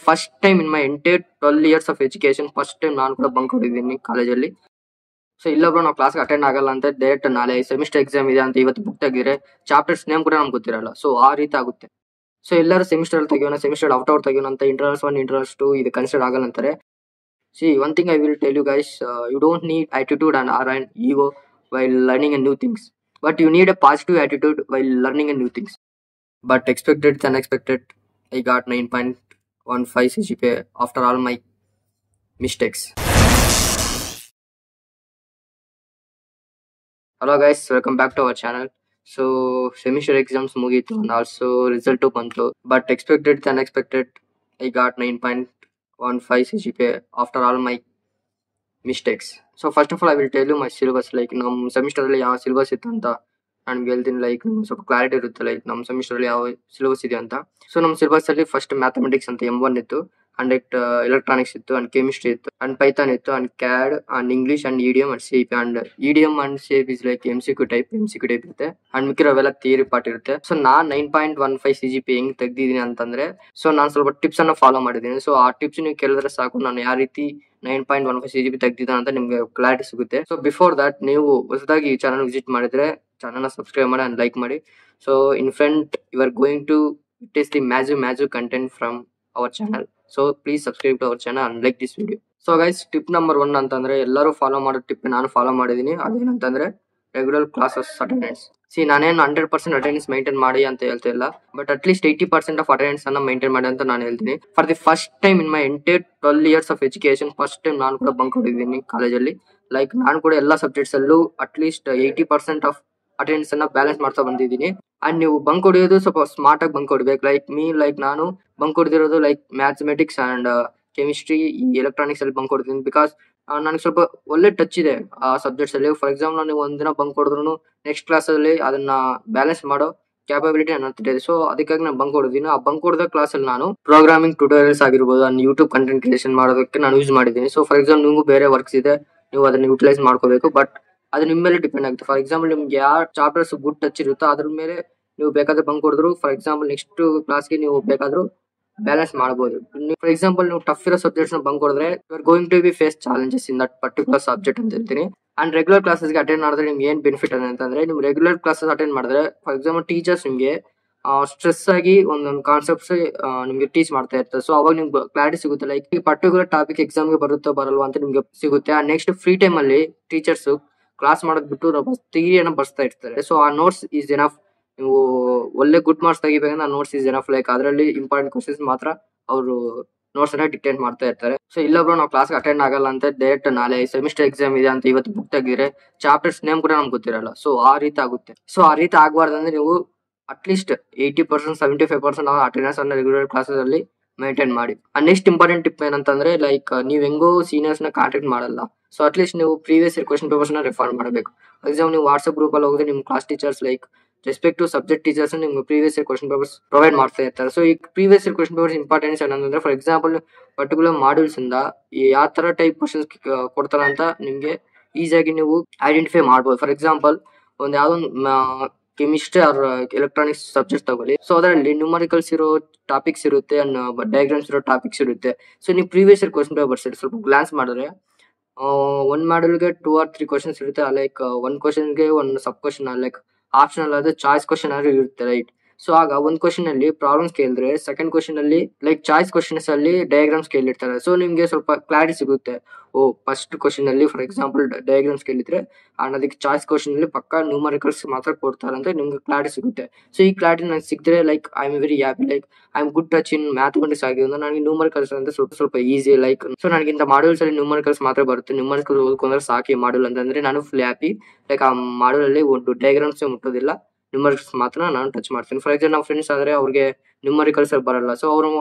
First time in my entire 12 years of education first time ನಾನು ಕೂಡ bunk ಹೊಡಿದ್ದೀನಿ ಕಾಲೇಜಲ್ಲಿ. So ಇಲ್ಲೊಬ್ರು ನಾವು ಕ್ಲಾಸ್ಗೆ ಅಟೆಂಡ್ ಆಗಲ್ಲ ಅಂತ ಡೈರೆಕ್ಟ್ ನಾಳೆ ಸೆಮಿಸ್ಟರ್ ಎಕ್ಸಾಮ್ ಇದೆ ಅಂತ ಇವತ್ತು ಬುಕ್ ತೆಗಿದ್ರೆ ಚಾಪ್ಟರ್ಸ್ ನೇಮ್ ಕೂಡ ನಮ್ಗೆ ಗೊತ್ತಿರಲ್ಲ. ಸೊ ಆ ರೀತಿ ಆಗುತ್ತೆ. ಸೊ ಎಲ್ಲರೂ ಸೆಮಿಸ್ಟರ್ ಅಲ್ಲಿ ತೆಗಿಯೋಣ, ಸೆಮಿಸ್ಟರ್ ಔಟ್ ತೆಗಿಯೋಣ ಅಂತ ಇಂಟರ್ನಲ್ಸ್ 1 ಇಂಟರ್ನಲ್ಸ್ 2 ಇದು ಕನ್ಸಿಡರ್ ಆಗಲ್ಲ ಅಂತಾರೆ. See, one thing I will tell you guys, you don't need attitude and or an ego while learning a new things, but you need a positive attitude while learning a new things. But expected than unexpected, I got 9.15 CGPA after all my mistakes. Hello guys, welcome back to our channel. So semester exams mugitu and also result bantu, but expected than unexpected, I got 9.15 CGPA after all my mistakes. So first of all, I will tell you my syllabus. Like ನಮ್ಮ semester ಅಲ್ಲಿ ಯಾವ syllabus ಇತ್ತು ಅಂತ ನಾನು ಹೇಳ್ತೀನಿ. Like ಸ್ವಲ್ಪ clarity ಇರುತ್ತೆ like ನಮ್ಮ ಸೆಮಿಸ್ಟರ್ ಅಲ್ಲಿ ಯಾವ ಸಿಲೆಬಸ್ ಇದೆ ಅಂತ. ಸೊ ನಮ್ಮ ಸಿಲೆಬಸ್ ಅಲ್ಲಿ ಫಸ್ಟ್ ಮ್ಯಾಥಮೆಟಿಕ್ಸ್ ಅಂತ M1 ಇತ್ತು, ಅಂಡ್ ಎಲೆಕ್ಟ್ರಾನಿಕ್ಸ್ ಇತ್ತು, ಅಂಡ್ ಕೆಮಿಸ್ಟ್ರಿ ಇತ್ತು, ಅಂಡ್ ಪೈಥಾನ್ ಇತ್ತು, and CAD, and English, and EDM and CEP. And EDM and CEP is like MCQ type ಇರುತ್ತೆ, ಅಂಡ್ ಮಿಕ್ಕಿರೋವೆಲ್ಲ ಥಿಯರಿ ಪಾರ್ಟ್ ಇರುತ್ತೆ. ಸೊ ನಾನ್ 9.15 CGPA ಹೆಂಗ್ ತೆಗ್ದಿದ್ದೀನಿ ಅಂತಂದ್ರೆ, ಸೊ ನಾನು ಸ್ವಲ್ಪ ಟಿಪ್ಸ್ ಅನ್ನ ಫಾಲೋ ಮಾಡಿದ್ದೀನಿ. ಸೊ ಆ ಟಿಪ್ಸ್ ನೀವು ಕೇಳಿದ್ರೆ ಸಾಕು, ನಾನು ಯಾವ ರೀತಿ 9.15 CGPA ತೆಗ್ದಿದ್ದಾನೆ ಅಂತ ನಿಮ್ಗೆ ಕ್ಲಾರಿಟಿ ಸಿಗುತ್ತೆ. ಸೊ ಬಿಫೋರ್ ದಟ್ ನೀವು ಹೊಸದಾಗಿ ಈ ಚಾನಲ್ ವಿಸಿಟ್ ಮಾಡಿದ್ರೆ ಚಾನಲ್ ಸಬ್ಸ್ಕ್ರೈಬ್ ಮಾಡಿ ಅಂಡ್ ಲೈಕ್ ಮಾಡಿ. So in front you are going to taste the massive content from our channel. So please subscribe to our channel and like this video. So guys, tip number 1 ಅಂತಂದ್ರೆ ಎಲ್ಲರೂ follow ಮಾಡೋ tip ನಾನು follow ಮಾಡಿದೀನಿ. ಅದೇನಂತಂದ್ರೆ regular classes attendance. ನಾನೇನು 100% attendance maintain ಮಾಡಿ ಅಂತ ಹೇಳ್ತಾ ಇಲ್ಲ, ಬಟ್ ಅಟ್ಲೀಸ್ಟ್ 80% ಆಫ್ ಅಟೆಂಡೆನ್ಸ್ ಅನ್ನ ಮೈಂಟೈನ್ ಮಾಡಿ ಅಂತ ನಾನು ಹೇಳ್ತೀನಿ. For the first time in my entire 12 years of education first time ನಾನು ಕೂಡ ಬಂಕ್ ಹೊಡಿದ್ದೀನಿ ಕಾಲೇಜಲ್ಲಿ. ಲೈಕ್ ನಾನು ಕೂಡ ಎಲ್ಲ ಸಬ್ಜೆಕ್ಟ್ಸ್ ಅಲ್ಲೂ ಅಟ್ಲೀಸ್ಟ್ 80% ಆಫ್ ಅಟೆಂಡೆನ್ಸ್ ಅನ್ನ ಬ್ಯಾಲೆನ್ಸ್ ಮಾಡ್ತಾ ಬಂದಿದ್ದೀನಿ. ಅಂಡ್ ನೀವು ಬಂಕ್ ಹೊಡಿಯೋದು ಸ್ವಲ್ಪ ಸ್ಮಾರ್ಟ್ ಆಗಿ ಬಂಕ್ ಹೊಡಿಬೇಕು. ಲೈಕ್ ನಾನು ಬಂಕ್ ಹೊಡೆದಿರೋದು ಲೈಕ್ ಮ್ಯಾಥಮೆಟಿಕ್ಸ್ ಅಂಡ್ ಕೆಮಿಸ್ಟ್ರಿ, ಈ ಎಲೆಕ್ಟ್ರಾನಿಕ್ಸ್ ಅಲ್ಲಿ ಬಂಕ್ ಹೊಡಿತೀನಿ. ಬಿಕಾಸ್ ನನಗೆ ಸ್ವಲ್ಪ ಒಳ್ಳೆ ಟಚ್ ಇದೆ ಆ ಸಬ್ಜೆಕ್ಟ್ಸ್ ಅಲ್ಲಿ. ಫಾರ್ ಎಕ್ಸಾಂಪಲ್ ನೀವು ಒಂದಿನ ಬಂಕ್ ಹೊಡೆದ್ರು ನೆಕ್ಸ್ಟ್ ಕ್ಲಾಸ್ ಅಲ್ಲಿ ಅದನ್ನ ಬ್ಯಾಲೆನ್ಸ್ ಮಾಡೋ ಕ್ಯಾಪಬಿಲಿಟಿ ನನ್ನ ಹತ್ರ ಇದೆ. ಸೊ ಅದಕ್ಕಾಗಿ ನಾನು ಬಂಕ್ ಹೊಡೆದಿನಿ. ಆ ಬಂಕ್ ಹೊಡೆದ ಕ್ಲಾಸ್ ಅಲ್ಲಿ ನಾನು ಪ್ರೋಗ್ರಾಮಿಂಗ್ ಟ್ಯೂಟೋರಿಯಲ್ಸ್ ಆಗಿರ್ಬೋದು, ಅಂಡ್ ಯೂಟ್ಯೂಬ್ ಕಂಟೆಂಟ್ ಕ್ರಿಯೇಷನ್ ಮಾಡೋದಕ್ಕೆ ನಾನು ಯೂಸ್ ಮಾಡಿದ್ದೀನಿ. ಸೊ ಫಾರ್ ಎಕ್ಸಾಂಪಲ್ ನಿಮಗೂ ಬೇರೆ ವರ್ಕ್ಸ್ ಇದೆ, ನೀವು ಅದನ್ನ ಯೂಟಿಲೈಸ್ ಮಾಡ್ಕೋಬೇಕು, ಬಟ್ ಅದು ನಿಮ್ಮ ಮೇಲೆ ಡಿಪೆಂಡ್ ಆಗುತ್ತೆ. ಫಾರ್ ಎಕ್ಸಾಂಪಲ್ ನಿಮ್ಗೆ ಯಾವ ಚಾಪ್ಟರ್ಸ್ ಗುಡ್ ಟಚ್ ಇರುತ್ತೋ ಅದ್ರ ಮೇಲೆ ನೀವು ಬೇಕಾದ್ರೆ ಬಂಕ್ ಹೊಡೆದ್ರು ಫಾರ್ ಎಕ್ಸಾಂಪಲ್ ನೆಕ್ಸ್ಟ್ ಕ್ಲಾಸ್ಗೆ ನೀವು ಬೇಕಾದ್ರೂ ಬ್ಯಾಲೆನ್ಸ್ ಮಾಡಬಹುದು. ಫಾರ್ ಎಕ್ಸಾಂಪಲ್ ನೀವು ಟಫ್ ಇರೋ ಸಬ್ಜೆಕ್ಟ್ಸ್ ನ ಬಂಕ್ ಹೊಡೆದ್ರೆ you are going to be face challenges in that particular subject ಅಂತ ಹೇಳ್ತೀನಿ. ಅಂಡ್ ರೆಗ್ಯುಲರ್ ಕ್ಲಾಸಸ್ಗೆ ಅಟೆಂಡ್ ಮಾಡಿದ್ರೆ ನಿಮ್ಗೆ ಏನ್ ಬೆನಿಫಿಟ್ ಅಂತಂದ್ರೆ, ನೀವು ರೆಗ್ಯುಲರ್ ಕ್ಲಾಸಸ್ ಅಟೆಂಡ್ ಮಾಡಿದ್ರೆ ಫಾರ್ ಎಕ್ಸಾಂಪಲ್ ಟೀಚರ್ಸ್ ನಿಮ್ಗೆ ಸ್ಟ್ರೆಸ್ ಆಗಿ ಒಂದೊಂದು ಕಾನ್ಸೆಪ್ಟ್ಸ್ ನಿಮ್ಗೆ ಟೀಚ್ ಮಾಡ್ತಾ ಇರ್ತಾರೆ. ಸೊ ಅವಾಗ ನಿಮ್ಗೆ ಕ್ಲಾರಿಟಿ ಸಿಗುತ್ತೆ, ಲೈಕ್ ಈ ಪರ್ಟಿಕ್ಯುಲರ್ ಟಾಪಿಕ್ ಎಕ್ಸಾಮ್ಗೆ ಬರುತ್ತೋ ಬರಲ್ವಾ ಅಂತ ನಿಮ್ಗೆ ಸಿಗುತ್ತೆ. ಅಂಡ್ ನೆಕ್ಸ್ಟ್ ಫ್ರೀ ಟೈಮ್ ಅಲ್ಲಿ ಟೀಚರ್ಸ್ ಕ್ಲಾಸ್ ಮಾಡೋದ್ ಬಿಟ್ಟು ಥಿಯರಿಯನ್ನು ಬರ್ಸ್ತಾ ಇರ್ತಾರೆ. ಸೊ ಆ ನೋಟ್ಸ್ ಈಸ್ ಎನಫ್. ನೀವು ಒಳ್ಳೆ ಗುಡ್ ಮಾರ್ಕ್ಸ್ ತೆಗಿಬೇಕಂದ್ರೆ ಆ ನೋಟ್ಸ್ ಈಸ್ ಎನಫ್. ಲೈಕ್ ಅದರಲ್ಲಿ ಇಂಪಾರ್ಟೆಂಟ್ ಕ್ವಶನ್ಸ್ ಮಾತ್ರ ಅವರು ನೋಟ್ಸ್ ಅನ್ನ ಡಿಕ್ಟೇಟ್ ಮಾಡ್ತಾ ಇರ್ತಾರೆ. ಸೊ ಇಲ್ಲೊಬ್ರು ನಾವು ಕ್ಲಾಸ್ಗೆ ಅಟೆಂಡ್ ಆಗಲ್ಲ ಅಂತ ಡೈರೆಕ್ಟ್ ನಾಳೆ ಸೆಮಿಸ್ಟರ್ ಎಕ್ಸಾಮ್ ಇದೆ ಅಂತ ಇವತ್ತು ಬುಕ್ ತೆಗಿದ್ರೆ ಚಾಪ್ಟರ್ಸ್ ನೇಮ್ ಕೂಡ ನಮ್ಗೆ ಗೊತ್ತಿರಲ್ಲ. ಸೊ ಆ ರೀತಿ ಆಗುತ್ತೆ. ಸೊ ಆ ರೀತಿ ಆಗಬಾರ್ದಂದ್ರೆ ನೀವು ಅಟ್ಲೀಸ್ಟ್ 80% 75% ಅಟೆಂಡೆನ್ಸ್ ಅನ್ನ ರೆಗ್ಯುಲರ್ ಕ್ಲಾಸಸ್ ಅಲ್ಲಿ ಮೇಂಟೈನ್ ಮಾಡಿ. ನೆಕ್ಸ್ಟ್ ಇಂಪಾರ್ಟೆಂಟ್ ಟಿಪ್ ಏನಂತಂದ್ರೆ, ಲೈಕ್ ನೀವ್ ಹೆಂಗೋ ಸೀನಿಯರ್ಸ್ ನ ಕಾಂಟ್ಯಾಕ್ಟ್ ಮಾಡಲ್ಲ. ಸೊ ಅಟ್ಲೀಸ್ಟ್ ನೀವು ಪ್ರೀವಿಯಸ್ ಇಯರ್ ಕ್ವಶನ್ ಪೇಪರ್ಸ್ ನ ರೆಫರ್ ಮಾಡಬೇಕು. ಫಾರ್ ಎಕ್ಸಾಂಪಲ್ ನೀವು ವಾಟ್ಸ್ಆಪ್ ಗ್ರೂಪ್ ಅಲ್ಲಿ ಹೋದ್ರೆ ನಿಮ್ class teachers like respective subject teachers ನಿಮ್ಗೆ previous year question papers provide ಮಾಡ್ತಾ ಇರ್ತಾರೆ. ಸೊ ಈ previous year question papers importance ಏನಂದ್ರೆ, ಫಾರ್ ಎಕ್ಸಾಂಪಲ್ ಪರ್ಟಿಕ್ಯುಲರ್ ಮಾಡ್ಯೂಲ್ಸ್ ಇಂದ ಯಾವ ತರ ಟೈಪ್ ಕ್ವಶನ್ಸ್ ಕೊಡ್ತಾರ ಅಂತ ನಿಮ್ಗೆ ಈಸಿಯಾಗಿ ನೀವು ಐಡೆಂಟಿಫೈ ಮಾಡ್ಬೋದು. ಫಾರ್ ಎಕ್ಸಾಂಪಲ್ ಒಂದ್ ಯಾವ್ದೊಂದು ಕೆಮಿಸ್ಟ್ರಿ ಆರ್ ಎಲೆಕ್ಟ್ರಾನಿಕ್ಸ್ ಸಬ್ಜೆಕ್ಟ್ ತಗೊಳ್ಳಿ. ಸೊ ಅದರಲ್ಲಿ ನ್ಯೂಮರಿಕಲ್ಸ್ ಇರೋ ಟಾಪಿಕ್ಸ್ ಇರುತ್ತೆ, ಡಯಾಗ್ರಾಮ್ಸ್ ಇರೋ ಟಾಪಿಕ್ಸ್ ಇರುತ್ತೆ. ಸೊ ನೀವು ಪ್ರೀವಿಯಸ್ ಇಯರ್ ಕ್ವಶನ್ ಪೇಪರ್ಸ್ ಸ್ವಲ್ಪ ಗ್ಲಾನ್ಸ್ ಮಾಡಿದ್ರೆ ಒಂದ್ ಮಾಡ್ಯೂಲ್ಗೆ 2 or 3 ಕ್ವಶನ್ಸ್ ಇರುತ್ತೆ. ಲೈಕ್ ಒಂದ್ ಕ್ವಶನ್ಗೆ ಒಂದು ಸಬ್ ಕ್ವಶನ್ ಲೈಕ್ ಆಪ್ಷನಲ್ ಆದ್ರೆ ಚಾಯ್ಸ್ ಕ್ವಶನ್ ಆದ್ರೂ ಇರುತ್ತೆ, ರೈಟ್? ಸೊ ಆಗ ಒಂದ್ ಕ್ವಶನ್ ಅಲ್ಲಿ ಪ್ರಾಬ್ಲಮ್ಸ್ ಕೇಳಿದ್ರೆ ಸೆಕೆಂಡ್ ಕ್ವಶನ್ ಅಲ್ಲಿ ಲೈಕ್ ಚಾಯ್ಸ್ ಕ್ವಶನ್ಸ್ ಅಲ್ಲಿ ಡಯಾಗ್ರಾಮ್ಸ್ ಕೇಳಿರ್ತಾರೆ. ಸೊ ನಿಮ್ಗೆ ಸ್ವಲ್ಪ ಕ್ಲಾರಿಟಿ ಸಿಗುತ್ತೆ. ಫಸ್ಟ್ ಕ್ವಶನ್ ಅಲ್ಲಿ ಫಾರ್ ಎಕ್ಸಾಂಪಲ್ ಡಯಾಗ್ರಾಮ್ಸ್ ಕೇಳಿದ್ರೆ ಅದಕ್ಕೆ ಚಾಯ್ಸ್ ಕ್ವಶನ್ ಅಲ್ಲಿ ಪಕ್ಕ ನ್ಯೂಮರಿಕಲ್ಸ್ ಮಾತ್ರ ಕೊಡ್ತಾರೆ ಅಂತ ನಿಮ್ಗೆ ಕ್ಲಾರಿಟಿ ಸಿಗುತ್ತೆ. ಸೊ ಈ ಕ್ಲಾರಿಟಿ ನನಗೆ ಸಿಕ್ಕಿದ್ರೆ like I am very happy. Like I am good touch in mathematics ಆಗಿರೋದು ನನಗೆ ನ್ಯೂಮರಿಕಲ್ಸ್ ಅಂತ ಸ್ವಲ್ಪ ಈಸಿ. ಲೈಕ್ ಸೊ ನನಗಿಂತ ಮಾಡ್ಯೂಲ್ಸ್ ಅಲ್ಲಿ ನ್ಯೂಮರಿಕಲ್ಸ್ ಮಾತ್ರ ಬರುತ್ತೆ. ನ್ಯೂಮರಿಕಲ್ಸ್ ಓದ್ಕೊಂಡ್ರೆ ಸಾಕಿ ಮಾಡ್ಯೂಲ್ ಅಂತಂದ್ರೆ ನಾನು ಫುಲ್ ಹ್ಯಾಪಿ. ಲೈಕ್ ಆ ಮಾಡ್ಯೂಲ್ ಅಲ್ಲಿ ಒಂದು ಡಯಾಗ್ರಾಮ್ಸ್ ಮುಟ್ಟೋದಿಲ್ಲ, ನ್ಯೂಮರಿಕಲ್ಸ್ ಮಾತ್ರ ನಾನು ಟಚ್ ಮಾಡ್ತೀನಿ. ಫಾರ್ ಎಕ್ಸಾಂಪಲ್ ನಮ್ಮ ಫ್ರೆಂಡ್ಸ್ ಆದ್ರೆ ಅವ್ರಿಗೆ ನ್ಯೂಮರಿಕಲ್ಸ್ ಬರಲ್ಲ, ಸೊ ಅವರು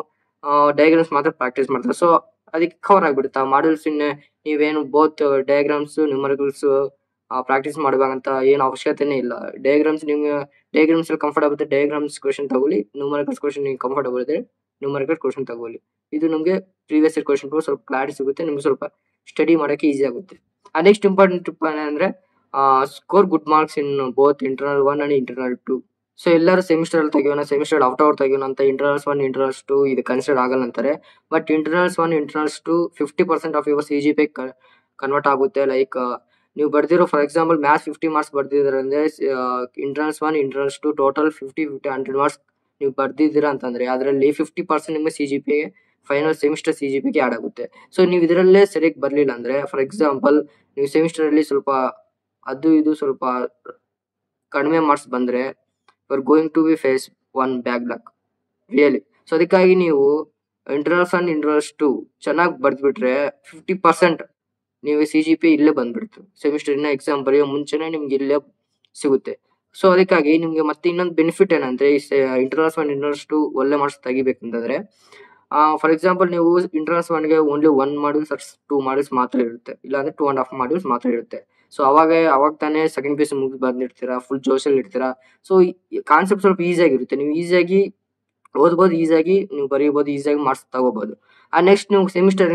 ಡಯಾಗ್ರಾಮ್ಸ್ ಮಾತ್ರ ಪ್ರಾಕ್ಟೀಸ್ ಮಾಡ್ತಾರೆ. ಸೊ ಅದಕ್ಕೆ ಕವರ್ ಆಗ್ಬಿಡುತ್ತೆ ಆ ಮಾಡ್ಯೂಲ್ಸ್. ನೀವೇನು ಬೋತ್ ಡಯಾಗ್ರಾಮ್ಸ್ ನ್ಯೂಮರಿಕಲ್ಸ್ ಪ್ರಾಕ್ಟೀಸ್ ಮಾಡ್ಬೇಕಂತ ಏನು ಅವಶ್ಯಕತೆನೇ ಇಲ್ಲ. ಡಯಾಗ್ರಾಮ್ಸ್ ನಿಮ್ಗೆ ಡಯಾಗ್ರಾಮ್ಸ್ ಅಲ್ಲಿ ಕಂಫರ್ಟ್ ಆಗುತ್ತೆ, ಡಯಾಗ್ರಾಮ್ಸ್ ಕ್ವಶನ್ ತಗೊಳ್ಳಿ. ನ್ಯೂಮರಿಕಲ್ಸ್ ಕ್ವಶನ್ ನಿಮ್ಗೆ ಕಂಫರ್ಟಬಲ್ ಇದ್ರೆ ನ್ಯೂಮರಿಕಲ್ ಕ್ವಶನ್ ತಗೊಳ್ಳಿ. ಇದು ನಮಗೆ ಪ್ರೀವಿಯಸ್ ಇಯರ್ ಕ್ವಶನ್ ಸ್ವಲ್ಪ ಕ್ಲಾರಿಟಿ ಸಿಗುತ್ತೆ, ನಿಮ್ಗೆ ಸ್ವಲ್ಪ ಸ್ಟಡಿ ಮಾಡೋಕೆ ಈಸಿ ಆಗುತ್ತೆ. ನೆಕ್ಸ್ಟ್ ಇಂಪಾರ್ಟೆಂಟ್ ಟಿಪ್ ಏನಂದ್ರೆ, score good marks in both internal 1 and internal 2. So ಎಲ್ಲರೂ ಸೆಮಿಸ್ಟರ್ ಅಲ್ಲಿ ತೆಗಿಯೋಣ, ಸೆಮಿಸ್ಟರ್ ಔಟ್ ತೆಗಿಯೋಣ ಅಂತ ಇಂಟರ್ನಲ್ಸ್ 1 ಇಂಟರ್ನಲ್ಸ್ 2 ಇದು ಕನ್ಸಿಡರ್ ಆಗಲ್ಲ ಅಂತಾರೆ. But internals 1 internals 2 50% of your CGPA convert ಆಗುತ್ತೆ. ಲೈಕ್ ನೀವು ಬರ್ದಿರೋ ಫಾರ್ ಎಕ್ಸಾಂಪಲ್ ಮ್ಯಾಥ್ಸ್ 50 ಮಾರ್ಕ್ಸ್ ಬರ್ದಿದ್ದೀರ ಅಂದ್ರೆ ಇಂಟರ್ನಲ್ಸ್ 1 ಇಂಟರ್ನಲ್ಸ್ 2 ಟೋಟಲ್ 50 100 ಮಾರ್ಕ್ಸ್ ನೀವು ಬರ್ದಿದ್ದೀರಾ ಅಂತಂದ್ರೆ ಅದರಲ್ಲಿ 50% ನಿಮ್ಮ CGPA final semester CGPA add ಆಗುತ್ತೆ. ಸೊ ನೀವು ಇದರಲ್ಲೇ ಸರಿಯಾಗಿ ಬರ್ಲಿಲ್ಲ ಅಂದ್ರೆ ಫಾರ್ ಎಕ್ಸಾಂಪಲ್ ನೀವು ಸೆಮಿಸ್ಟರ್ ಅಲ್ಲಿ ಸ್ವಲ್ಪ ಅದು ಇದು ಸ್ವಲ್ಪ ಕಡಿಮೆ ಮಾರ್ಕ್ಸ್ ಬಂದ್ರೆ you are going to be face one backlog really. So ಅದಕ್ಕಾಗಿ ನೀವು ಇಂಟರ್ನಲ್ಸ್ 1 ಇಂಟರ್ನಲ್ಸ್ 2 ಚೆನ್ನಾಗಿ ಬರ್ದ್ಬಿಟ್ರೆ 50% ನೀವು CGPA ಇಲ್ಲೇ ಬಂದ್ಬಿಡ್ತು. ಸೆಮಿಸ್ಟರ್ ಇನ್ನ ಎಕ್ಸಾಮ್ ಬರೆಯೋ ಮುಂಚೆನೆ ನಿಮ್ಗೆ ಇಲ್ಲೇ ಸಿಗುತ್ತೆ. ಸೊ ಅದಕ್ಕಾಗಿ ನಿಮ್ಗೆ ಮತ್ತೆ ಇನ್ನೊಂದು ಬೆನಿಫಿಟ್ ಏನಂದ್ರೆ ಇಂಟರ್ನಲ್ಸ್ 1 ಇಂಟರ್ನಲ್ಸ್ 2 ಒಳ್ಳೆ ಮಾರ್ಕ್ಸ್ ತೆಗಿಬೇಕಂತಂದ್ರೆ ಫಾರ್ ಎಕ್ಸಾಂಪಲ್ ನೀವು ಇಂಟರ್ನಲ್ಸ್ 1ಗೆ ಓನ್ಲಿ 1 ಮಾಡ್ಯೂಲ್ಸ್ 2 ಮಾಡ್ಯೂಲ್ಸ್ ಮಾತ್ರ ಇರುತ್ತೆ, ಇಲ್ಲಾಂದ್ರೆ 2.5 ಮಾಡ್ಯೂಲ್ಸ್ ಮಾತ್ರ ಇರುತ್ತೆ. ಸೊ ಅವಾಗ ತಾನೇ ಸೆಕೆಂಡ್ PUC ಮುಗಿದು ಬಂದಿರ್ತೀರಾ, ಫುಲ್ ಜೋಶಲ್ಲಿ ಇರ್ತೀರಾ. ಸೊ ಕಾನ್ಸೆಪ್ಟ್ ಸ್ವಲ್ಪ ಈಸಿ ಆಗಿರುತ್ತೆ, ನೀವು ಈಸಿಯಾಗಿ ಓದ್ಬೋದು, ಈಸಿಯಾಗಿ ನೀವು ಬರೀಬಹುದು, ಈಸಿಯಾಗಿ ಮಾರ್ಕ್ಸ್ ತಗೋಬಹುದು. ನೆಕ್ಸ್ಟ್ ನೀವು ಸೆಮಿಸ್ಟರ್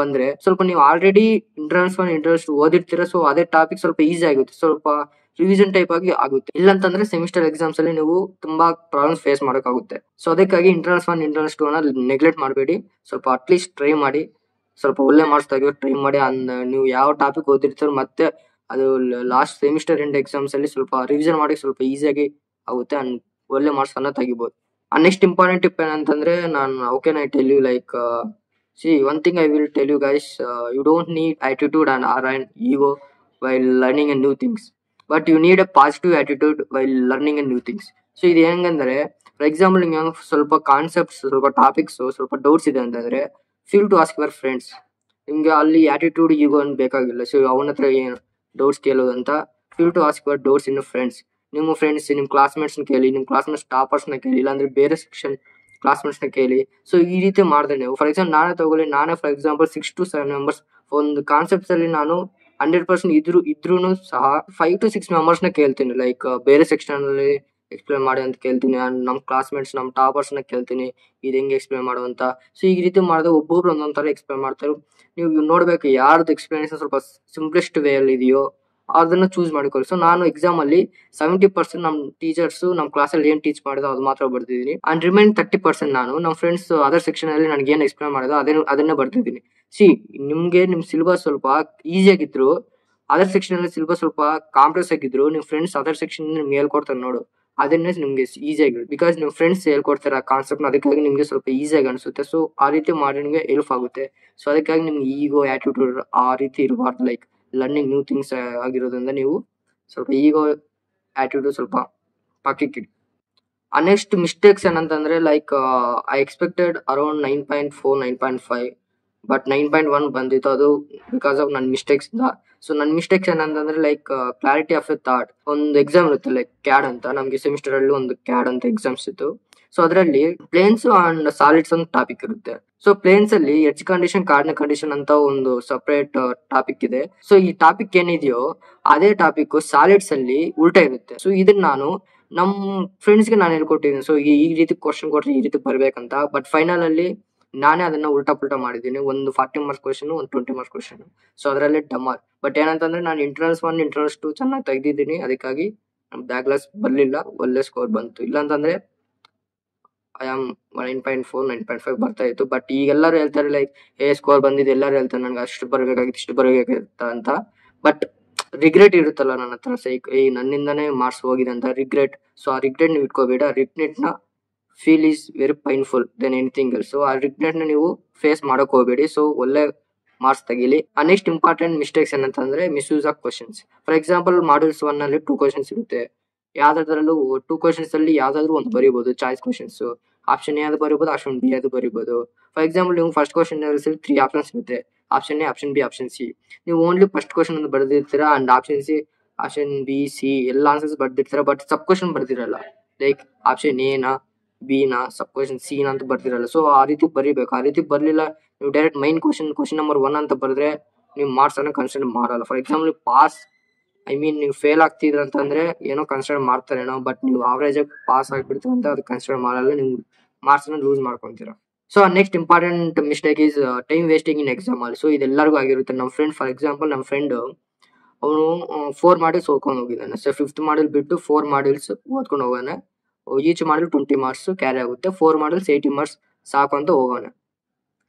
ಬಂದ್ರೆ ಸ್ವಲ್ಪ ನೀವು ಆಲ್ರೆಡಿ ಇಂಟರ್ನಲ್ಸ್ 1 ಇಂಟರ್ನಲ್ಸ್ 2 ಓದಿರ್ತೀರಾ. ಸೊ ಅದೇ ಟಾಪಿಕ್ ಸ್ವಲ್ಪ ಈಸಿ ಆಗುತ್ತೆ, ಸ್ವಲ್ಪ ರಿವಿಷನ್ ಟೈಪ್ ಆಗಿ ಆಗುತ್ತೆ. ಇಲ್ಲಂತಂದ್ರೆ ಸೆಮಿಸ್ಟರ್ ಎಕ್ಸಾಮ್ಸ್ ಅಲ್ಲಿ ನೀವು ತುಂಬಾ ಪ್ರಾಬ್ಲಮ್ಸ್ ಫೇಸ್ ಮಾಡೋಕ್ಕಾಗುತ್ತೆ. ಸೊ ಅದಕ್ಕಾಗಿ ಇಂಟರ್ನಲ್ಸ್ 1 ಇಂಟರ್ನಲ್ಸ್ 2 ನೆಗ್ಲೆಕ್ಟ್ ಮಾಡಬೇಡಿ, ಸ್ವಲ್ಪ ಅಟ್ಲೀಸ್ಟ್ ಟ್ರೈ ಮಾಡಿ, ಸ್ವಲ್ಪ ಒಳ್ಳೆ ಮಾರ್ಕ್ಸ್ ತೆಗಿಯೋ ಟ್ರೈ ಮಾಡಿ. ನೀವು ಯಾವ ಟಾಪಿಕ್ ಓದಿರ್ತೀರೋ ಮತ್ತೆ ಅದು ಲಾಸ್ಟ್ ಸೆಮಿಸ್ಟರ್ ಎಂಡ್ ಎಕ್ಸಾಮ್ಸ್ ಅಲ್ಲಿ ಸ್ವಲ್ಪ ರಿವಿಷನ್ ಮಾಡಿ ಸ್ವಲ್ಪ ಈಸಿಯಾಗಿ ಆಗುತ್ತೆ, ಒಳ್ಳೆ ಮಾರ್ಕ್ಸ್ ಅನ್ನ ತೆಗಿಬಹುದು. ನೆಕ್ಸ್ಟ್ ಇಂಪಾರ್ಟೆಂಟ್ ಟಿಪ್ ಏನಂತಂದ್ರೆ ನಾನು how can I tell you like see one thing I will tell you guys, you don't need attitude and or an ego while learning a new things, but you need a positive attitude while learning a new things. So ಇದು ಹೆಂಗಂದ್ರೆ for example ನಿಮ್ಗೆ ಸ್ವಲ್ಪ concepts ಸ್ವಲ್ಪ topics ಸ್ವಲ್ಪ doubts ಇದೆ ಅಂತಂದ್ರೆ feel to ask your friends. ನಿಮ್ಗೆ ಅಲ್ಲಿ ಆಟಿಟ್ಯೂಡ್ ಈಗೋ ಅಂತ ಬೇಕಾಗಿಲ್ಲ. ಸೊ ಅವನ ಹತ್ರ ಏನು ಡೌಟ್ಸ್ ಕೇಳೋದು ಅಂತ feel to ask your doubts in friends. ನಿಮ್ಮ ಫ್ರೆಂಡ್ಸ್ ನಿಮ್ಮ ಕ್ಲಾಸ್ಮೇಟ್ಸ್ನ ಕೇಳಿ, ನಿಮ್ಮ ಕ್ಲಾಸ್ಮೇಟ್ಸ್ ಟಾಪರ್ಸ್ನ ಕೇಳಿ, ಇಲ್ಲಾಂದ್ರೆ ಬೇರೆ ಸೆಕ್ಷನ್ ಕ್ಲಾಸ್ಮೇಟ್ಸ್ನ ಕೇಳಿ. ಸೊ ಈ ರೀತಿ ಮಾಡಿದೆ ನೀವು ಫಾರ್ ಎಕ್ಸಾಂಪಲ್ ನಾನೇ ಫಾರ್ ಎಕ್ಸಾಂಪಲ್ 6 to 7 ಮೆಂಬರ್ಸ್ ಒಂದು ಕಾನ್ಸೆಪ್ಟ್ಸ್ ಅಲ್ಲಿ ನಾನು 100% ಇದ್ರೂ ಸಹ 5 to 6 ಮೆಂಬರ್ಸ್ನ ಕೇಳ್ತೀನಿ. ಲೈಕ್ ಬೇರೆ ಸೆಕ್ಷನ್ ಅಲ್ಲಿ ಎಕ್ಸ್ಪ್ಲೇನ್ ಮಾಡಿ ಅಂತ ಕೇಳ್ತೀನಿ, ನಮ್ಮ ಕ್ಲಾಸ್ಮೇಟ್ಸ್ ನಮ್ಮ ಟಾಪರ್ಸ್ನ ಕೇಳ್ತೀನಿ ಇದು ಹೆಂಗೆ ಎಕ್ಸ್ಪ್ಲೇನ್ ಮಾಡು ಅಂತ. ಸೊ ಈ ರೀತಿ ಮಾಡಿದ್ರೆ ಒಬ್ಬೊಬ್ರು ಒಂದೊಂದ್ ತರ ಎಕ್ಸ್ಪ್ಲೇನ್ ಮಾಡ್ತಾರೆ. ನೀವು ನೋಡ್ಬೇಕು ಯಾರ್ದು ಎಕ್ಸ್ಪ್ಲೇನೇಷನ್ ಸ್ವಲ್ಪ ಸಿಂಪ್ಲೆಸ್ಟ್ ವೇ ಅಲ್ಲಿ ಇದೆಯೋ ಅದನ್ನ ಚೂಸ್ ಮಾಡಿಕೊಳ್ಳಿ. ಸೊ ನಾನು ಎಕ್ಸಾಮ್ ಅಲ್ಲಿ 70% ನಮ್ಮ ಟೀಚರ್ಸ್ ನಮ್ಮ ಕ್ಲಾಸಲ್ಲಿ ಏನ್ ಟೀಚ್ ಮಾಡಿದೋ ಅದು ಮಾತ್ರ ಬರ್ತಿದ್ದೀನಿ, ಅಂಡ್ ರಿಮೈನ್ 30% ನಾನು ನಮ್ಮ ಫ್ರೆಂಡ್ಸ್ ಅದರ್ ಸೆಕ್ಷನ್ ಅಲ್ಲಿ ನನಗೆ ಏನ್ ಎಕ್ಸ್ಪ್ಲೇನ್ ಮಾಡಿದೋ ಅದನ್ನೇ ಬರ್ತಿದ್ದೀನಿ. ನಿಮ್ಗೆ ನಿಮ್ ಸಿಲೆಬಸ್ ಸ್ವಲ್ಪ ಈಸಿ ಆಗಿದ್ರು, ಅದರ್ ಸೆಕ್ಷನ್ ಅಲ್ಲಿ ಸಿಲೆಬಸ್ ಸ್ವಲ್ಪ ಕಾಂಪ್ಲೆಕ್ಸ್ ಆಗಿದ್ರು, ನಿಮ್ ಫ್ರೆಂಡ್ಸ್ ಅದರ್ ಸೆಕ್ಷನ್ ನಿಮ್ಗೆ ಹೇಳ್ಕೊಡ್ತಾರೆ ನೋಡು, ಅದನ್ನೇ ನಿಮ್ಗೆ ಈಸಿ ಆಗಿರುತ್ತೆ. ಬಿಕಾಸ್ ನಿಮ್ ಫ್ರೆಂಡ್ಸ್ ಹೇಳ್ಕೊಡ್ತಾರೆ ಆ ಕಾನ್ಸೆಪ್ಟ್, ಅದಕ್ಕಾಗಿ ನಿಮ್ಗೆ ಸ್ವಲ್ಪ ಈಸಿಯಾಗಿ ಅನಿಸುತ್ತೆ. ಸೊ ಆ ರೀತಿ ಮಾಡಿ ನಿಮ್ಗೆ ಹೆಲ್ಪ್ ಆಗುತ್ತೆ. ಸೊ ಅದಕ್ಕಾಗಿ ನಿಮ್ಗೆ ಈಗೋ ಆಟಿಟ್ಯೂಡ್ ಆ ರೀತಿ ಇರಬಾರ್ದು. ಲೈಕ್ ಲರ್ನಿಂಗ್ ನ್ಯೂ ಥಿಂಗ್ಸ್ ಆಗಿರೋದ್ರಿಂದ ನೀವು ಸ್ವಲ್ಪ ಈಗೋ ಆಟಿಟ್ಯೂಡ್ ಸ್ವಲ್ಪ ಪಕ್ಕಕ್ಕಿಡಿ. ನೆಕ್ಸ್ಟ್ ಮಿಸ್ಟೇಕ್ಸ್ ಏನಂತಂದ್ರೆ like I expected around 9.4 9.5 but 9.1 ಬಂದಿತ್ತು. ಅದು ಬಿಕಾಸ್ ಆಫ್ ನನ್ನ ಮಿಸ್ಟೇಕ್ಸ್ ಇಂದ. ಸೊ ನನ್ನ ಮಿಸ್ಟೇಕ್ಸ್ ಏನಂತಂದ್ರೆ like clarity of A thought ಒಂದು ಎಕ್ಸಾಮ್ ಇರುತ್ತೆ ಲೈಕ್ ಕ್ಯಾಡ್ ಅಂತ, ನಮ್ಗೆ ಸೆಮಿಸ್ಟರ್ ಅಲ್ಲಿ ಒಂದು ಕ್ಯಾಡ್ ಅಂತ ಎಕ್ಸಾಮ್ಸ್ ಇತ್ತು. ಸೊ ಅದರಲ್ಲಿ ಪ್ಲೇನ್ಸ್ ಅಂಡ್ ಸಾಲಿಡ್ಸ್ ಅಂತ ಟಾಪಿಕ್ ಇರುತ್ತೆ. ಸೊ ಪ್ಲೇನ್ಸ್ ಅಲ್ಲಿ ಎಡ್ಜ್ ಕಂಡೀಷನ್ ಕಾರ್ಡಿನಲ್ ಕಂಡೀಷನ್ ಅಂತ ಒಂದು ಸಪರೇಟ್ ಟಾಪಿಕ್ ಇದೆ. ಸೊ ಈ ಟಾಪಿಕ್ ಏನಿದೆಯೋ ಅದೇ ಟಾಪಿಕ್ ಸಾಲಿಡ್ಸ್ ಅಲ್ಲಿ ಉಲ್ಟಾ ಇರುತ್ತೆ. ಸೊ ಇದನ್ನ ನಾನು ನಮ್ ಫ್ರೆಂಡ್ಸ್ಗೆ ನಾನು ಹೇಳ್ಕೊಟ್ಟಿದ್ದೀನಿ. ಸೊ ಈ ರೀತಿ ಕ್ವಶನ್ ಕೊಟ್ರೆ ಈ ರೀತಿ ಬರ್ಬೇಕಂತ. ಬಟ್ ಫೈನಲ್ ಅಲ್ಲಿ ನಾನೇ ಅದನ್ನ ಉಲ್ಟಾ ಪುಲ್ಟಾ ಮಾಡಿದ್ದೀನಿ. ಒಂದು 40 ಮಾರ್ಕ್ಸ್ ಕ್ವಶನ್, ಒಂದು 20 ಮಾರ್ಕ್ಸ್ ಕ್ವಶನ್. ಸೊ ಅದರಲ್ಲಿ ಡಮಾರ್. ಬಟ್ ಏನಂತಂದ್ರೆ ನಾನು ಇಂಟರ್ನಲ್ಸ್ 1 ಇಂಟರ್ನಲ್ಸ್ 2 ಚೆನ್ನಾಗಿ ತೆಗ್ದಿದ್ದೀನಿ, ಅದಕ್ಕಾಗಿ ಬ್ಯಾಕ್ಲಾಸ್ ಬರ್ಲಿಲ್ಲ, ಒಳ್ಳೆ ಸ್ಕೋರ್ ಬಂತು. ಇಲ್ಲಾಂತಂದ್ರೆ ಐ ಆಮ್ 9.4 9.5 ಬರ್ತಾ ಇತ್ತು. ಬಟ್ ಈಗೆಲ್ಲರೂ ಹೇಳ್ತಾರೆ ಲೈಕ್ ಸ್ಕೋರ್ ಬಂದಿದೆ, ಎಲ್ಲರೂ ಹೇಳ್ತಾರೆ ನನಗೆ ಅಷ್ಟು ಬರಬೇಕಾಗಿತ್ತು ಇಷ್ಟು ಬರಬೇಕಾಗಿತ್ತ ಅಂತ. ಬಟ್ ರಿಗ್ರೆಟ್ ಇರುತ್ತಲ್ಲ ನನ್ನ ಹತ್ರ, ನನ್ನಿಂದಾನೇ ಮಾರ್ಕ್ಸ್ ಹೋಗಿದೆ ಅಂತ ರಿಗ್ರೆಟ್. ಸೊ ಆ ರಿಗ್ರೆಟ್ ನೀವು ಇಟ್ಕೋಬೇಡ. ರಿಗ್ರೆಟ್ ನ feel is very painful than anything else. So ಆ ರಿಗ್ರೆಟ್ ನ ನೀವು ಫೇಸ್ ಮಾಡಕ್ ಹೋಗಬೇಡಿ. ಸೊ ಒಳ್ಳೆ ಮಾರ್ಕ್ಸ್ ತೆಗಿಲಿ. ನೆಕ್ಸ್ಟ್ ಇಂಪಾರ್ಟೆಂಟ್ ಮಿಸ್ಟೇಕ್ಸ್ ಏನಂತಂದ್ರೆ misuse of questions. For example modules 1 ಅಲ್ಲಿ 2 ಕ್ವಶನ್ಸ್ ಇರುತ್ತೆ. ಯಾವ್ದಾದ್ರಲ್ಲೂ 2 ಕ್ವಶನ್ಸ್ ಅಲ್ಲಿ ಯಾವ್ದಾದ್ರು ಒಂದು ಬರೀಬಹುದು, ಚಾಯ್ಸ್ ಕ್ವಶನ್ಸ್. ಆಪ್ಷನ್ ಎ ಅದು ಬರೀಬಹುದು, ಆಪ್ಷನ್ ಬಿ ಅದು ಬರೀಬಹುದು. ಫಾರ್ ಎಕ್ಸಾಂಪಲ್ ನೀವು ಫಸ್ಟ್ ಕ್ವಶನ್ 3 ಆಪ್ಷನ್ಸ್ ಇರುತ್ತೆ, option A, option B, option C. ನೀವು ಓನ್ಲಿ ಫಸ್ಟ್ ಕ್ವಶನ್ ಒಂದು ಬರ್ದಿರ್ತೀರಾ and option C, option B, C ಎಲ್ಲ ಆನ್ಸರ್ಸ್ ಬರ್ದಿರ್ತೀರಾ. ಬಟ್ ಸಬ್ ಕ್ವಶನ್ ಬರ್ದಿರಲ್ಲ. ಲೈಕ್ ಆಪ್ಷನ್ ಎ ನ, ಬಿ ನ, ಸಬ್ ಕ್ವಶನ್ ಸಿ ನ ಅಂತ ಬರ್ದಿರಲ್ಲ. ಸೊ ಆ ರೀತಿ ಬರೀಬೇಕು. ಆ ರೀತಿ ಬರ್ಲಿಲ್ಲ ನೀವು ಡೈರೆಕ್ಟ್ ಮೈನ್ ಕ್ವಶನ್ ನಂಬರ್ 1 ಅಂತ ಬರೆದ್ರೆ ನೀವು ಮಾರ್ಕ್ಸ್ ಅನ್ನ ಕನ್ಸಿಡರ್ ಮಾಡಲ್ಲ. ಫಾರ್ ಎಕ್ಸಾಂಪಲ್ ಪಾಸ್ ನೀವು ಫೇಲ್ ಆಗ್ತಿದ್ರ ಅಂತಂದ್ರೆ ಏನೋ ಕನ್ಸಿಡರ್ ಮಾಡ್ತಾರೇನೋ, ಬಟ್ ನೀವು ಆವರೇಜ್ ಆಗಿ ಪಾಸ್ ಆಗ್ಬಿಡ್ತೀರ ಅಂತ ಅದು ಕನ್ಸಿಡರ್ ಮಾಡಲ್ಲ, ನೀವು ಮಾರ್ಕ್ಸ್ ಅನ್ನ ಲೂಸ್ ಮಾಡ್ಕೊಂತೀರಾ. So next important mistake is time wasting in exam ಅಲ್ಲಿ. ಸೊ ಇದೆಲ್ಲರಿಗೂ ಆಗಿರುತ್ತೆ. ನಮ್ಮ ಫ್ರೆಂಡ್ ಫಾರ್ ಎಕ್ಸಾಂಪಲ್ ನಮ್ಮ ಫ್ರೆಂಡ್ ಅವನು 4 ಮಾಡ್ಯೂಲ್ಸ್ ಓದ್ಕೊಂಡು ಹೋಗಿದ್ದಾನೆ. ಸೊ 5th ಮಾಡ್ಯೂಲ್ ಬಿಟ್ಟು 4 ಮಾಡ್ಯೂಲ್ಸ್ ಓದ್ಕೊಂಡು ಹೋಗೋನೆ. ಈಚ್ ಮಾಡ್ಯೂಲ್ 20 ಮಾರ್ಕ್ಸ್ ಕ್ಯಾರಿ ಆಗುತ್ತೆ. 4 ಮಾಡ್ಯೂಲ್ಸ್ 80 ಮಾರ್ಕ್ಸ್ ಸಾಕು ಅಂತ ಹೋಗೋನೆ.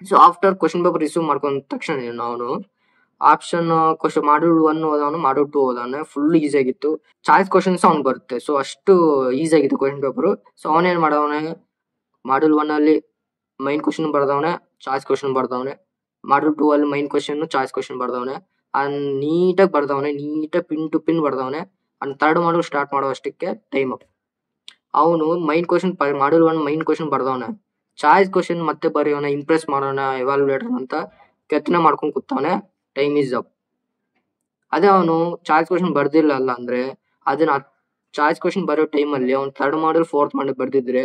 So after question paper receive ಮಾಡ್ಕೊಂಡ ತಕ್ಷಣ ಅವನು ಆಪ್ಷನ್ ಕ್ವಶನ್ ಮಾಡ್ಯೂಲ್ 1 ಓದವನು, ಮಾಡ್ಯೂಲ್ 2 ಓದವನೆ. ಫುಲ್ ಈಸಿ ಆಗಿತ್ತು. ಚಾಯ್ಸ್ ಕ್ವಶನ್ಸ್ ಅವ್ನು ಬರುತ್ತೆ. ಸೊ ಅಷ್ಟು ಈಸಿ ಆಗಿತ್ತು ಕ್ವಶನ್ ಪೇಪರ್. ಸೊ ಅವನೇನ್ ಮಾಡವನೆ, ಮಾಡ್ಯೂಲ್ 1 ಅಲ್ಲಿ ಮೈನ್ ಕ್ವಶನ್ ಬರ್ದವನೆ, ಚಾಯ್ಸ್ ಕ್ವಶನ್ ಬರ್ದವನೆ. ಮಾಡ್ಯೂಲ್ 2 ಅಲ್ಲಿ ಮೈನ್ ಕ್ವಶನ್, ಚಾಯ್ಸ್ ಕ್ವಶನ್ ಬರ್ದವನೆ. ನೀಟಾಗಿ ಬರ್ದವನೆ, ನೀಟಾಗಿ ಪಿನ್ ಟು ಪಿನ್ ಬರ್ದವನೆ. ಅಂಡ್ ಥರ್ಡ್ ಮಾಡ್ಯೂಲ್ ಸ್ಟಾರ್ಟ್ ಮಾಡೋ ಅಷ್ಟಕ್ಕೆ ಟೈಮ್ ಅಪ್. ಅವನು main question module 1 main question ಬರ್ದವನೆ, ಚಾಯ್ಸ್ ಕ್ವಶನ್ ಮತ್ತೆ ಬರೆಯೋಣ, ಇಂಪ್ರೆಸ್ ಮಾಡೋಣ ಎವಾಲ್ಯುಯೇಟರ್ ಅಂತ ಕೆತ್ತನೆ ಮಾಡ್ಕೊಂಡು ಕೂತವನೆ. Time is up. ಅದೇ ಅವನು ಚಾಯ್ಸ್ ಕ್ವಶನ್ ಬರ್ದಿಲ್ಲ ಅಂದ್ರೆ ಅದನ್ನ ಚಾಯ್ಸ್ ಕ್ವಶನ್ ಬರೋ ಟೈಮಲ್ಲಿ ಅವ್ನು ಥರ್ಡ್ ಮಾಡ್ಯೂಲ್ 4th ಮಾಡ್ಯೂಲ್ ಬರ್ದಿದ್ರೆ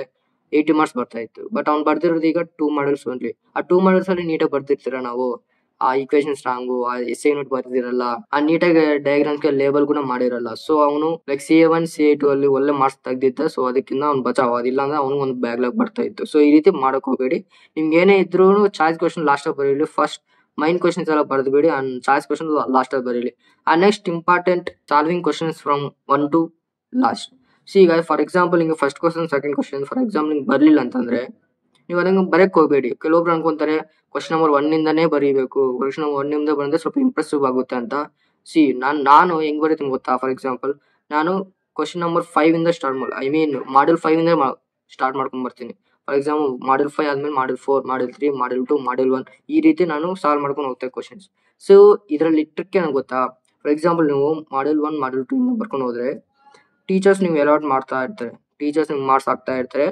80 ಮಾರ್ಕ್ಸ್ ಬರ್ತಾ ಇತ್ತು. ಬಟ್ ಅವ್ನು ಬರ್ದಿರೋದು ಈಗ 2 ಮಾಡ್ಯೂಲ್ಸ್ ಓನ್ಲಿ. ಆ 2 ಮಾಡ್ಯೂಲ್ಸ್ ಅಲ್ಲಿ ನೀಟಾಗಿ ಬರ್ದಿರ್ತೀರ ನಾವು. ಆ ಈಕ್ವೇಶನ್ ಸ್ಟ್ರಾಂಗು, ಆ ಎಸ್ಐ ನೋಟ್ ಬರ್ದಿರಲ್ಲ, ಆ ನೀಟಾಗಿ ಡಯಾಗ್ರಾಮ್ಸ್ಗೆ ಲೇಬಲ್ ಕೂಡ ಮಾಡಿರಲ್ಲ. ಸೊ ಅವನು ಲೈಕ್ CA1 CA2 ಅಲ್ಲಿ ಒಳ್ಳೆ ಮಾರ್ಕ್ಸ್ ತೆಗ್ದಿದ್ದ. ಸೊ ಅದಕ್ಕಿಂತ ಅವ್ನು ಬಚಾವ್. ಅದಿಲ್ಲ ಅಂದ್ರೆ ಅವ್ನು ಒಂದು ಬ್ಯಾಕ್ಲಾಗ್ ಬರ್ತಾ ಇತ್ತು. ಸೊ ಈ ರೀತಿ ಮಾಡಕ್ ಹೋಗಬೇಡಿ. ನಿಮ್ಗೆ ಏನೇ ಇದ್ರು ಚಾಯ್ಸ್ ಕ್ವಶನ್ ಲಾಸ್ಟ್ ಆಗಿ ಬರೀಲಿ. ಫಸ್ಟ್ ಮೈನ್ ಕ್ವಶನ್ಸ್ ಎಲ್ಲ ಬರ್ದ್ಬೇಡಿ ಅಂಡ್ ಚಾಯ್ಸ್ ಕ್ವಶನ್ ಲಾಸ್ಟ್ ಆಗಿ ಬರೀಲಿ. And next important solving questions from 1 to last. See ಈಗ ಫಾರ್ ಎಕ್ಸಾಂಪಲ್ ನಿಮ್ಗೆ first question second question for example ನಿಮ್ಗೆ ಬರ್ಲಿಲ್ಲ ಅಂತಂದ್ರೆ ನೀವು ಅದನ್ನ ಬರಕ್ ಹೋಗಬೇಡಿ. ಕೆಲವೊಬ್ರು ಅನ್ಕೊಂತಾರೆ ಕ್ವಶನ್ ನಂಬರ್ 1 ಇಂದಾನೇ ಬರೀಬೇಕು, ಕ್ವಶನ್ ನಂಬರ್ 1 ಇಂದ ಬಂದ್ರೆ ಸ್ವಲ್ಪ ಇಂಪ್ರೆಸಿವ್ ಆಗುತ್ತೆ ಅಂತ. ಸಿ ನಾನು ಹೆಂಗ್ ಬರೀತೀನಿ ಗೊತ್ತಾ? ಫಾರ್ ಎಕ್ಸಾಂಪಲ್ ನಾನು ಕ್ವಶನ್ ನಂಬರ್ 5 ಇಂದ ಸ್ಟಾರ್ಟ್ ಮಾಡಿ, ಐ ಮೀನ್ ಮಾಡ್ಯೂಲ್ 5 ಇಂದ ಸ್ಟಾರ್ಟ್ ಮಾಡ್ಕೊಂಡ್ ಬರ್ತೀನಿ. ಫಾರ್ ಎಕ್ಸಾಂಪಲ್ ಮಾಡ್ಯೂಲ್ 5 ಆದ್ಮೇಲೆ ಮಾಡ್ಯೂಲ್ 4, ಮಾಡ್ಯೂಲ್ 3, ಮಾಡ್ಯೂಲ್ 2, ಮಾಡ್ಯೂಲ್ 1 ಈ ರೀತಿ ನಾನು ಸಾಲ್ವ್ ಮಾಡ್ಕೊಂಡು ಹೋಗ್ತೇನೆ ಕ್ವಶನ್ಸ್. ಸೊ ಇದರಲ್ಲಿ ಟ್ರಿಕ್ ಏನು ಗೊತ್ತಾ? ಫಾರ್ ಎಕ್ಸಾಂಪಲ್ ನೀವು ಮಾಡ್ಯೂಲ್ 1, ಮಾಡ್ಯೂಲ್ 2 ಇಂದ ಬರ್ಕೊಂಡು ಹೋದ್ರೆ ಟೀಚರ್ಸ್ ನೀವು ಅಲಾಟ್ ಮಾಡ್ತಾ ಇರ್ತಾರೆ, ಟೀಚರ್ಸ್ ನಿಮ್ಗೆ ಮಾರ್ಕ್ಸ್ ಆಗ್ತಾ ಇರ್ತಾರೆ.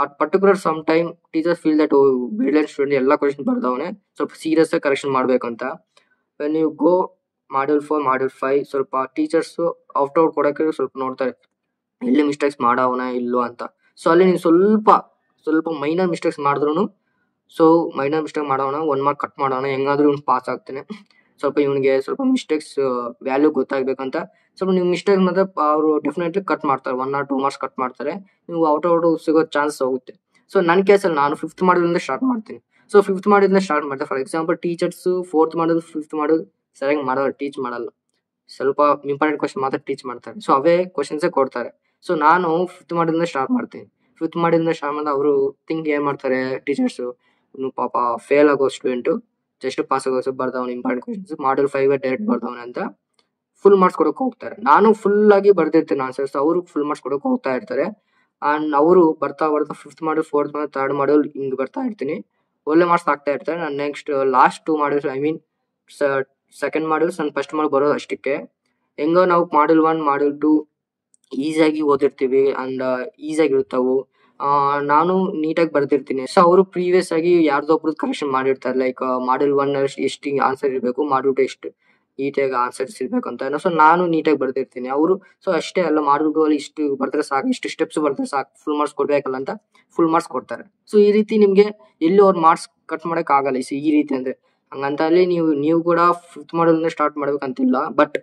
At particular some time teachers feel that brilliant student ಎಲ್ಲ ಕ್ವಶನ್ ಬರ್ದವನೆ, ಸ್ವಲ್ಪ ಸೀರಿಯಸ್ ಆಗಿ ಕರೆಕ್ಷನ್ ಮಾಡ್ಬೇಕಂತ. When you go module 4, module 5 ಸ್ವಲ್ಪ ಟೀಚರ್ಸ್ ಔಟ್ ಕೊಡೋಕೆ ಸ್ವಲ್ಪ ನೋಡ್ತಾರೆ ಎಲ್ಲಿ ಮಿಸ್ಟೇಕ್ಸ್ ಮಾಡವನ ಇಲ್ಲೋ ಅಂತ. ಸೊ ಅಲ್ಲಿ ನೀವು ಸ್ವಲ್ಪ ಮೈನರ್ ಮಿಸ್ಟೇಕ್ಸ್ ಮಾಡಿದ್ರು, ಸೊ ಮೈನರ್ ಮಿಸ್ಟೇಕ್ ಮಾಡೋಣ, 1 ಮಾರ್ಕ್ ಕಟ್ ಮಾಡೋಣ, ಹೆಂಗಾದ್ರೂ ಇವ್ನು ಪಾಸ್ ಆಗ್ತಾನೆ. ಸ್ವಲ್ಪ ಇವನಿಗೆ ಸ್ವಲ್ಪ ಮಿಸ್ಟೇಕ್ಸ್ ವ್ಯಾಲ್ಯೂ ಗೊತ್ತಾಗ್ಬೇಕಂತ ಸ್ವಲ್ಪ ನೀವು ಮಿಸ್ಟೇಕ್ ಮಾತ್ರ ಅವರು ಡೆಫಿನೆಟ್ಲಿ ಕಟ್ ಮಾಡ್ತಾರೆ. 1 or 2 ಮಾರ್ಕ್ಸ್ ಕಟ್ ಮಾಡ್ತಾರೆ. ನೀವು ಔಟ್ ಸಿಗೋ ಚಾನ್ಸ್ ಹೋಗುತ್ತೆ. ಸೊ ನನ್ನ ಕೇಸಲ್ಲಿ ನಾನು 5th ಮಾಡ್ಯೂಲಿಂದ ಸ್ಟಾರ್ಟ್ ಮಾಡ್ತೀನಿ. ಸೊ 5th ಮಾಡ್ಯೂಲಿಂದ ಸ್ಟಾರ್ಟ್ ಮಾಡ್ತಾರೆ. For example teachers 4th module 5th module ಸರಿಯಾಗಿ ಮಾಡಲ್ಲ, ಟೀಚ್ ಮಾಡಲ್ಲ. ಸ್ವಲ್ಪ ಇಂಪಾರ್ಟೆಂಟ್ ಕ್ವಶನ್ ಮಾತ್ರ ಟೀಚ್ ಮಾಡ್ತಾರೆ. ಸೊ ಅವೇ ಕ್ವಶನ್ಸೇ ಕೊಡ್ತಾರೆ. ಸೊ ನಾನು 5th ಮಾಡ್ಯೂಲಿಂದ ಸ್ಟಾರ್ಟ್ ಮಾಡ್ತೀನಿ. 5th ಮಾಡ್ಯೂಲಿಂದ ಸ್ಟಾರ್ಟ್ ಮಾಡಿದ್ರೆ ಅವರು ಏನ್ ಮಾಡ್ತಾರೆ ಟೀಚರ್ಸ್, ಇನ್ನು ಪಾಪ ಫೇಲ್ ಆಗೋ ಸ್ಟೂಡೆಂಟು ಜಸ್ಟ್ ಪಾಸ್ ಆಗೋ ಬರ್ದವನು ಇಂಪಾರ್ಟೆಂಟ್ ಕ್ವಶನ್ಸ್, ಮಾಡ್ಯೂಲ್ 5 ಡೈರೆಕ್ಟ್ ಬರ್ದವನೆ ಅಂತ ಫುಲ್ ಮಾರ್ಕ್ಸ್ ಕೊಡೋಕೆ ಹೋಗ್ತಾರೆ. ನಾನು ಫುಲ್ ಆಗಿ ಬರ್ದಿರ್ತೇನೆ ಆನ್ಸರ್ಸ್, ಅವರು ಫುಲ್ ಮಾರ್ಕ್ಸ್ ಕೊಡೋಕೆ ಹೋಗ್ತಾ ಇರ್ತಾರೆ. ಅಂಡ್ ಅವರು ಬರ್ತಾ 5th module 4th module 3rd module ಹಿಂಗ್ ಬರ್ತಾ ಇರ್ತೀನಿ, ಒಳ್ಳೆ ಮಾರ್ಕ್ಸ್ ಆಗ್ತಾ ಇರ್ತಾರೆ. ನಾನು next last 2 modules, I mean second modules ನಾನು ಫಸ್ಟ್ ಮಾಡ್ಯೂಲ್ ಬರೋದು ಅಷ್ಟಕ್ಕೆ. ಹೆಂಗೋ ನಾವು ಮಾಡ್ಯೂಲ್ 1 ಮಾಡ್ಯೂಲ್ 2 ಈಸಿಯಾಗಿ ಓದಿರ್ತೀವಿ ಅಂಡ್ ಈಸಿಯಾಗಿರುತ್ತವು. ನಾನು ನೀಟಾಗಿ ಬರ್ದಿರ್ತೀನಿ. ಸೊ ಅವರು ಪ್ರೀವಿಯಸ್ ಆಗಿ ಯಾರ್ದೊಬ್ರು ಕರೆಕ್ಷನ್ ಮಾಡಿರ್ತಾರೆ. ಲೈಕ್ ಮಾಡ್ಯೂಲ್ 1 ಎಷ್ಟು ಆನ್ಸರ್ ಇರಬೇಕು, ಮಾಡ್ಯೂಲ್ 2 ಎಷ್ಟು ನೀಟಾಗಿ ಆನ್ಸರ್ಸ್ ಇರ್ಬೇಕು ಅಂತ. ಸೊ ನಾನು ನೀಟಾಗಿ ಬರ್ದಿರ್ತೀನಿ. ಅವರು ಸೊ ಅಷ್ಟೇ ಅಲ್ಲ, ಮಾಡ್ಯೂಲ್ 2 ಅಲ್ಲಿ ಇಷ್ಟು ಬರ್ತಾರೆ ಸಾಕು, ಇಷ್ಟು ಸ್ಟೆಪ್ಸ್ ಬರ್ತಾರೆ ಸಾಕು, ಫುಲ್ ಮಾರ್ಕ್ಸ್ ಕೊಡ್ಬೇಕಲ್ಲ ಅಂತ ಫುಲ್ ಮಾರ್ಕ್ಸ್ ಕೊಡ್ತಾರೆ. ಸೊ ಈ ರೀತಿ ನಿಮ್ಗೆ ಎಲ್ಲಿ ಅವ್ರ ಮಾರ್ಕ್ಸ್ ಕಟ್ ಮಾಡಕ್ ಆಗಲ್ಲ. ಈ ರೀತಿ ಅಂದ್ರೆ ಹಂಗಂತ ಅಲ್ಲಿ ನೀವು ಕೂಡ 5th ಮಾಡ್ಯೂಲ್ ಸ್ಟಾರ್ಟ್ ಮಾಡ್ಬೇಕಂತಿಲ್ಲ. ಬಟ್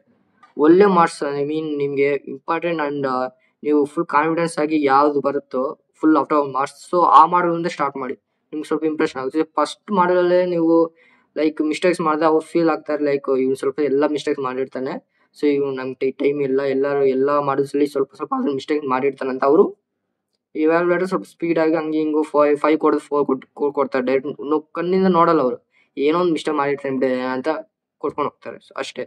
ಒಳ್ಳೆ ಮಾರ್ಕ್ಸ್, ಐ ಮೀನ್ ನಿಮ್ಗೆ ಇಂಪಾರ್ಟೆಂಟ್ ಅಂಡ್ ನೀವು ಫುಲ್ ಕಾನ್ಫಿಡೆನ್ಸ್ ಆಗಿ ಯಾವ್ದು ಬರುತ್ತೋ full out of marks, so ಆ ಮಾಡ್ಯೂಲಿಂದ ಸ್ಟಾರ್ಟ್ ಮಾಡಿ. ನಿಮ್ಗೆ ಸ್ವಲ್ಪ ಇಂಪ್ರೆಷನ್ ಆಗುತ್ತೆ. ಫಸ್ಟ್ ಮಾಡ್ಯೂಲಲ್ಲೇ ನೀವು ಲೈಕ್ ಮಿಸ್ಟೇಕ್ಸ್ ಮಾಡಿದ್ರೆ ಅವ್ರು ಫೀಲ್ ಆಗ್ತಾರೆ, ಲೈಕ್ ಇವ್ನು ಸ್ವಲ್ಪ ಎಲ್ಲ ಮಿಸ್ಟೇಕ್ಸ್ ಮಾಡಿರ್ತಾನೆ, ಸೊ ಇವ್ನು ನಮ್ಗೆ ಟೈಮ್ ಇಲ್ಲ, ಎಲ್ಲ ಮಾಡ್ಯೂಲ್ಸ್ ಅಲ್ಲಿ ಸ್ವಲ್ಪ ಅದ್ರ ಮಿಸ್ಟೇಕ್ ಮಾಡಿರ್ತಾನೆ ಅಂತ ಅವರು ಇವ್ಯಾಲ್ಯುಯೇಟರ್ ಸ್ವಲ್ಪ ಸ್ಪೀಡ್ ಆಗಿ ಹಂಗೆ ಹಿಂಗು 5 ಕೊಡೋದು 4 ಕೊಡ್ತಾರೆ. ಡೈರೆಕ್ಟ್ ಕಣ್ಣಿಂದ ನೋಡಲ್ಲ ಅವರು, ಏನೋ ಒಂದು ಮಿಸ್ಟೇಕ್ ಮಾಡಿರ್ತಾನೆ ಅಂತ ಕೊಟ್ಕೊಂಡು ಹೋಗ್ತಾರೆ. ಸೊ ಅಷ್ಟೇ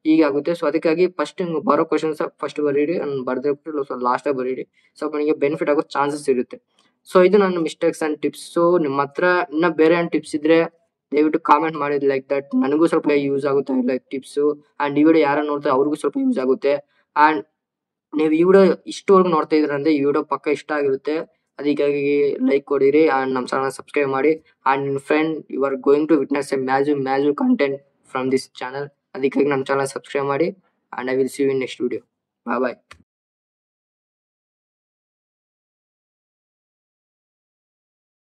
ಹೀಗಾಗುತ್ತೆ. ಸೊ ಅದಕ್ಕಾಗಿ ಫಸ್ಟ್ ಬರೋ ಕ್ವಶನ್ಸ್ ಫಸ್ಟ್ ಬರೀರಿ, ಬರ್ದಿರ್ಬಿಟ್ಟು ಸ್ವಲ್ಪ ಲಾಸ್ಟಾಗಿ ಬರೀರಿ. ಸ್ವಲ್ಪ ನಿಮಗೆ ಬೆನಿಫಿಟ್ ಆಗೋ ಚಾನ್ಸಸ್ ಇರುತ್ತೆ. ಸೊ ಇದು ನನ್ನ ಮಿಸ್ಟೇಕ್ಸ್ ಅಂಡ್ ಟಿಪ್ಸ್. ಸೊ ನಿಮ್ಮ ಹತ್ರ ಇನ್ನ ಬೇರೆ ಟಿಪ್ಸ್ ಇದ್ರೆ ದಯವಿಟ್ಟು ಕಾಮೆಂಟ್ ಮಾಡಿದ್ ಲೈಕ್ ದಟ್, ನನಗೂ ಸ್ವಲ್ಪ ಯೂಸ್ ಆಗುತ್ತೆ ಲೈಕ್ ಟಿಪ್ಸು. ಅಂಡ್ ಈ ವಿಡಿಯೋ ಯಾರು ನೋಡ್ತಾರೆ ಅವ್ರಿಗೂ ಸ್ವಲ್ಪ ಯೂಸ್ ಆಗುತ್ತೆ. ಅಂಡ್ ನೀವು ಈ ವಿಡಿಯೋ ಇಷ್ಟವರೆಗೂ ನೋಡ್ತಾ ಇದ್ರ ಅಂದ್ರೆ ಈ ವಿಡಿಯೋ ಪಕ್ಕ ಇಷ್ಟ ಆಗಿರುತ್ತೆ. ಅದಕ್ಕಾಗಿ ಲೈಕ್ ಕೊಡಿರಿ ಅಂಡ್ ನಮ್ಮ ಚಾನಲ್ ಸಬ್ಸ್ಕ್ರೈಬ್ ಮಾಡಿ. ಅಂಡ್ ನಿನ್ friend you are going to witness a massive content from this channel. ಅದಕ್ಕಾಗಿ ನಮ್ಮ ಚಾನಲ್ ಸಬ್ಸ್ಕ್ರೈಬ್ ಮಾಡಿ. And I will see you in next video. Bye.